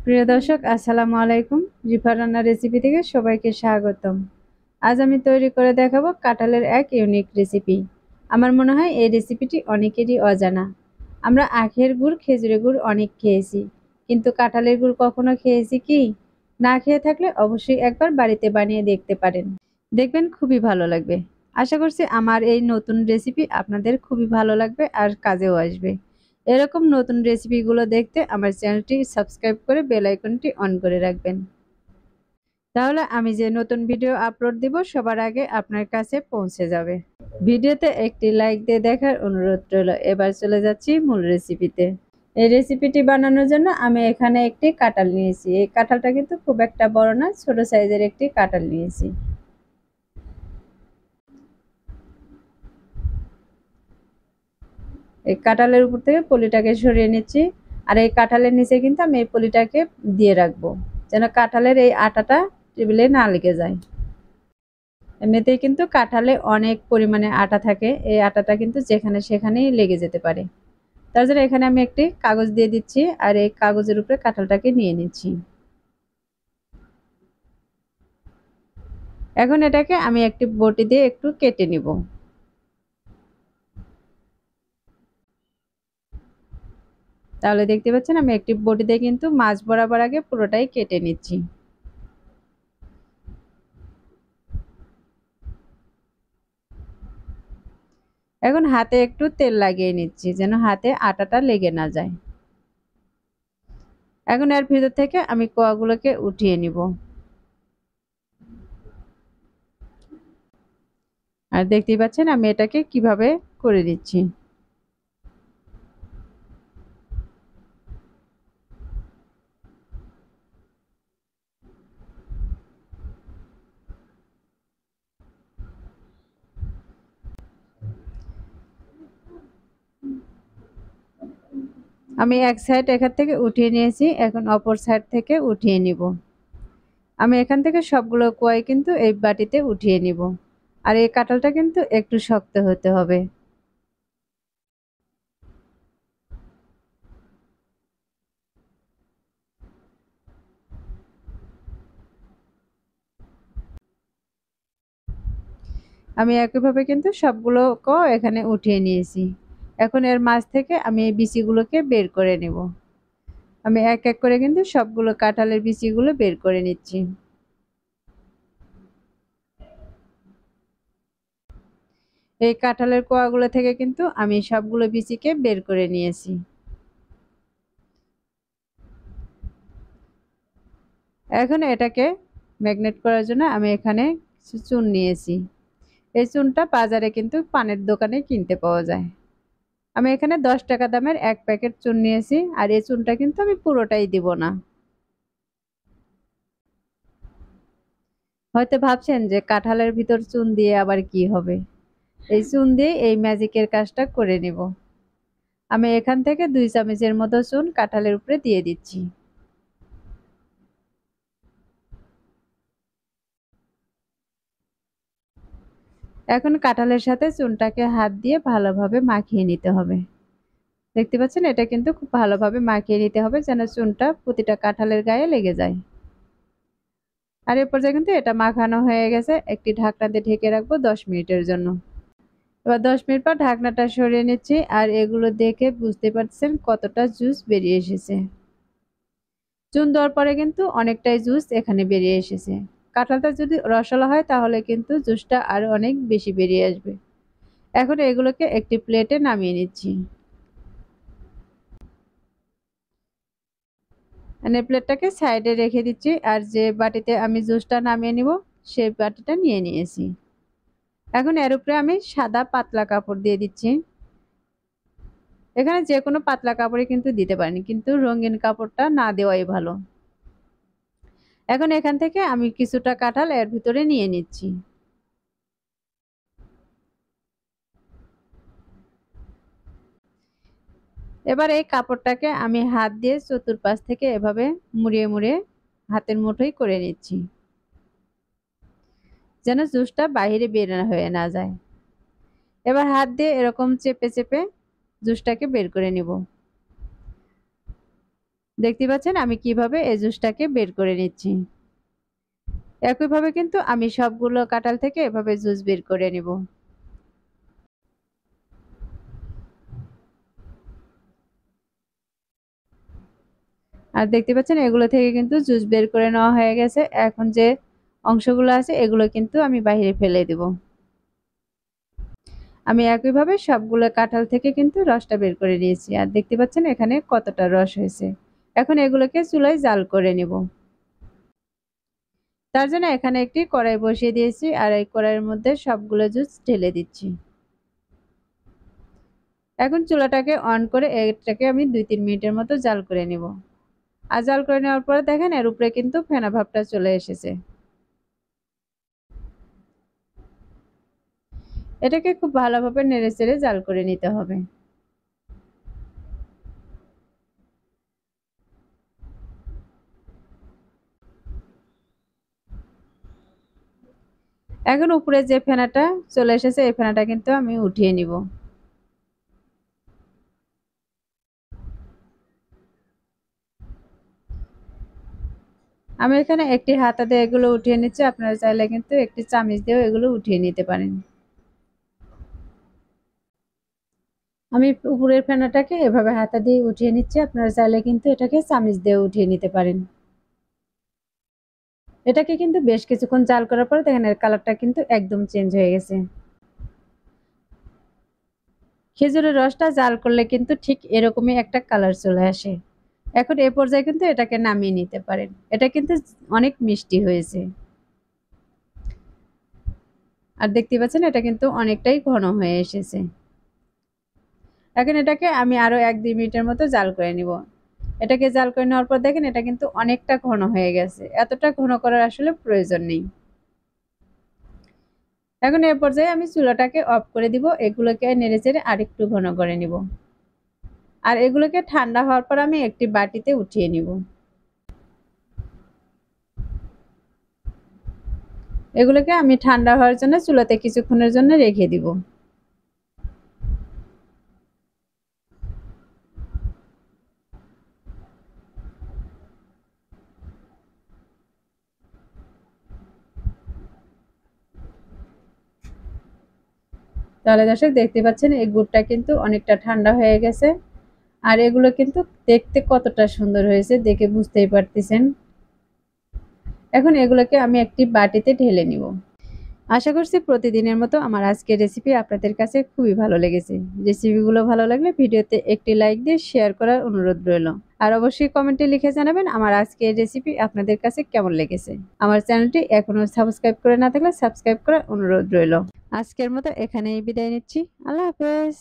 প্রিয় দর্শক, আসসালামু আলাইকুম। রিফা রান্নার রেসিপি থেকে সবাইকে স্বাগতম। আজ আমি তৈরি করে দেখাবো কাঁঠালের এক ইউনিক রেসিপি। আমার মনে হয় এই রেসিপিটি অনেকেরই অজানা। আমরা আখের গুড়, খেজুরের গুড় অনেক খেয়েছি, কিন্তু কাঁঠালের গুড় কখনো খেয়েছি কি? না খেয়ে থাকলে অবশ্যই একবার বাড়িতে বানিয়ে দেখতে পারেন। দেখবেন খুবই ভালো লাগবে। আশা করছি আমার এই নতুন রেসিপি আপনাদের খুবই ভালো লাগবে আর কাজেও আসবে। এরকম নতুন রেসিপিগুলো দেখতে আমার চ্যানেলটি সাবস্ক্রাইব করে বেল আইকনটি অন করে রাখবেন। তাহলে আমি যে নতুন ভিডিও আপলোড দিব সবার আগে আপনার কাছে পৌঁছে যাবে। ভিডিওতে একটি লাইক দিয়ে দেখার অনুরোধ রইল। এবার চলে যাচ্ছি মূল রেসিপিতে। এই রেসিপিটি বানানোর জন্য আমি এখানে একটি কাঁঠাল নিয়েছি। এই কাঁঠালটা কিন্তু খুব একটা বড় না, ছোট সাইজের একটি কাঁঠাল নিয়েছি। এই কাঁঠালের উপর থেকে পলিটাকে সরিয়ে নিচ্ছি। আর এই কাঁঠালের নিচে কিন্তু আমি এই পলিটাকে দিয়ে রাখবো, যেন কাঁঠালের এই আটাটা টেবিলে না লেগে যায়। এমনিতেই কিন্তু কাঁঠালে অনেক পরিমাণে আটা থাকে, এই আটাটা কিন্তু যেখানে সেখানেই লেগে যেতে পারে। তার জন্য এখানে আমি একটি কাগজ দিয়ে দিচ্ছি আর এই কাগজের উপরে কাঁঠালটাকে নিয়ে নিচ্ছি। এখন এটাকে আমি একটি বটি দিয়ে একটু কেটে নিব। তাহলে দেখতে পাচ্ছেন আমি একটি বটি দিয়ে কিন্তু মাছ বরাবর আগে পুরোটাই কেটে নিচ্ছি। এখন হাতে একটু তেল লাগিয়ে নিচ্ছি, যেন হাতে আটাটা লেগে না যায়। এখন এর ভিতর থেকে আমি কোয়াগুলোকে উঠিয়ে নিব। আর দেখতেই পাচ্ছেন আমি এটাকে কিভাবে করে দিচ্ছি। আমি এক সাইড এখান থেকে উঠিয়ে নিয়েছি, এখন অপর সাইড থেকে উঠিয়ে নিব। আমি এখান থেকে সবগুলো কোয়াই কিন্তু এই বাটিতে উঠিয়ে নিব। আর এই কাঁঠালটা কিন্তু একটু শক্ত হতে হবে। আমি একইভাবে কিন্তু সবগুলো এখানে উঠিয়ে নিয়েছি। এখন এর মাঝ থেকে আমি এই বিচিগুলোকে বের করে নেব। আমি এক এক করে কিন্তু সবগুলো কাঁঠালের বিচিগুলো বের করে নিচ্ছি। এই কাঁঠালের কোয়াগুলো থেকে কিন্তু আমি সবগুলো বিচিকে বের করে নিয়েছি। এখন এটাকে ম্যাগনেট করার জন্য আমি এখানে কিছু চুন নিয়েছি। এই চুনটা বাজারে কিন্তু পানের দোকানে কিনতে পাওয়া যায়। আমি এখানে 10 টাকা দামের এক প্যাকেট চুন নিয়েছি, আর এই চুনটা কিন্তু আমি পুরোটাই দিব না। হয়তো ভাবছেন যে কাঁঠালের ভিতর চুন দিয়ে আবার কি হবে। এই চুন দিয়ে এই ম্যাজিকের কাজটা করে নিব। আমি এখান থেকে 2 চামচের মতো চুন কাঁঠালের উপরে দিয়ে দিচ্ছি। এখন কাঁঠালের সাথে চুনটাকে হাত দিয়ে ভালোভাবে মাখিয়ে নিতে হবে। দেখতে পাচ্ছেন এটা কিন্তু খুব ভালোভাবে মাখিয়ে নিতে হবে, যেন চুনটা প্রতিটা কাঁঠালের গায়ে লেগে যায়। আর এ পর্যায়ে কিন্তু এটা মাখানো হয়ে গেছে। একটি ঢাকনা দিয়ে ঢেকে রাখবো 10 মিনিটের জন্য। এবার 10 মিনিট পর ঢাকনাটা সরিয়ে নিচ্ছি, আর এগুলো দেখে বুঝতে পারছেন কতটা জুস বেরিয়ে এসেছে। চুন দেওয়ার পরে কিন্তু অনেকটাই জুস এখানে বেরিয়ে এসেছে। কাঁঠালটা যদি রসালো হয় তাহলে কিন্তু জুসটা আরো অনেক বেশি বেরিয়ে আসবে। এখন এগুলোকে একটি প্লেটে নামিয়ে নিচ্ছি। মানে প্লেটটাকে সাইডে রেখে দিচ্ছি, আর যে বাটিতে আমি জুসটা নামিয়ে নিব সেই বাটিটা নিয়ে নিয়েছি। এখন এর উপরে আমি সাদা পাতলা কাপড় দিয়ে দিচ্ছি। এখানে যে কোনো পাতলা কাপড়ই কিন্তু দিতে পারেন, কিন্তু রঙিন কাপড়টা না দেওয়াই ভালো। এখন এখান থেকে আমি কিছুটা কাঁঠাল এর ভিতরে নিয়ে নিচ্ছি। এবার এই কাপড়টাকে আমি হাত দিয়ে চতুর্পাশ থেকে এভাবে মুড়িয়ে মুড়িয়ে হাতের মুঠোই করে নিচ্ছি, যেন জুসটা বাইরে বের হয়ে না যায়। এবার হাত দিয়ে এরকম চেপে চেপে জুসটাকে বের করে নিব। দেখতে পাচ্ছেন আমি কিভাবে এই জুসটাকে বের করে নিচ্ছি। একইভাবে কিন্তু আমি সবগুলো কাঁঠাল থেকে এভাবে জুস বের করে নিব। আর দেখতে পাচ্ছেন এগুলো থেকে কিন্তু জুস বের করে নেওয়া হয়ে গেছে। এখন যে অংশগুলো আছে এগুলো কিন্তু আমি বাইরে ফেলে দেব। আমি একইভাবে সবগুলো কাঁঠাল থেকে কিন্তু রসটা বের করে নিয়েছি। আর দেখতে পাচ্ছেন এখানে কতটা রস হয়েছে। এখন এগুলোকে চুলায় জাল করে নেব। তার জন্য এখানে একটি কড়াই বসিয়ে দিয়েছি আর এই কড়াইয়ের মধ্যে সবগুলো জুস ঢেলে দিচ্ছি। এখন চুলাটাকে অন করে এটাকে আমি 2-3 মিনিটের মতো জাল করে নেব। আর জাল করে নেওয়ার পরে দেখেন এর উপরে কিন্তু ফেনা ভাবটা চলে এসেছে। এটাকে খুব ভালোভাবে নেড়েচেড়ে জাল করে নিতে হবে। এখন উপরে যে ফেনাটা চলে এসেছে এই ফেনাটা কিন্তু আমি উঠিয়ে নিব। আমি এখানে একটি হাতা দিয়ে এগুলো উঠিয়ে নিচ্ছি, আপনারা চাইলে কিন্তু একটি চামচ দিয়েও এগুলো উঠিয়ে নিতে পারেন। আমি উপরের ফেনাটাকে এভাবে হাতা দিয়ে উঠিয়ে নিচ্ছি, আপনারা চাইলে কিন্তু এটাকে চামচ দিয়ে উঠিয়ে নিতে পারেন। এটাকে কিন্তু বেশ কিছুক্ষণ জাল করার পরে দেখেন এর কালারটা কিন্তু একদম চেঞ্জ হয়ে গেছে। খেজুরের রসটা জাল করলে কিন্তু ঠিক এরকমই একটা কালার চলে আসে। এখন এ পর্যায়ে কিন্তু এটাকে নামিয়ে নিতে পারেন। এটা কিন্তু অনেক মিষ্টি হয়েছে। আর দেখতে পাচ্ছেন এটা কিন্তু অনেকটাই ঘন হয়ে এসেছে। এখন এটাকে আমি আরো 1-2 মিনিটের মতো জাল করে নিব। এটাকে জাল করে নেওয়ার পর দেখেন এটা কিন্তু অনেকটা ঘন হয়ে গেছে। এতটা ঘন করার আসলে প্রয়োজন নেই। এখন এ পর্যায়ে আমি চুলাটাকে অফ করে দিব। এগুলোকে নেড়েচেড়ে আরেকটু ঘন করে নিব। আর এগুলোকে ঠান্ডা হওয়ার পর আমি একটি বাটিতে উঠিয়ে নিব। এগুলোকে আমি ঠান্ডা হওয়ার জন্য চুলাতে কিছুক্ষণের জন্য রেখে দিব। তাহলে দর্শক দেখতে পাচ্ছেন এই গুড়টা কিন্তু অনেকটা ঠান্ডা হয়ে গেছে। আর এগুলো কিন্তু দেখতে কতটা সুন্দর হয়েছে দেখে বুঝতেই পারতেছেন। এখন এগুলোকে আমি একটি বাটিতে ঢেলে নিব। আশা করছি প্রতিদিনের মতো আমার আজকের রেসিপি আপনাদের কাছে খুবই ভালো লেগেছে। রেসিপিগুলো ভালো লাগলে ভিডিওতে একটি লাইক দিয়ে শেয়ার করার অনুরোধ রইল। আর অবশ্যই কমেন্টে লিখে জানাবেন আমার আজকের রেসিপি আপনাদের কাছে কেমন লেগেছে। আমার চ্যানেলটি এখনো সাবস্ক্রাইব করে না থাকলে সাবস্ক্রাইব করার অনুরোধ রইল। আজকের মতো এখানেই বিদায় নিচ্ছি। আল্লাহ হাফেজ।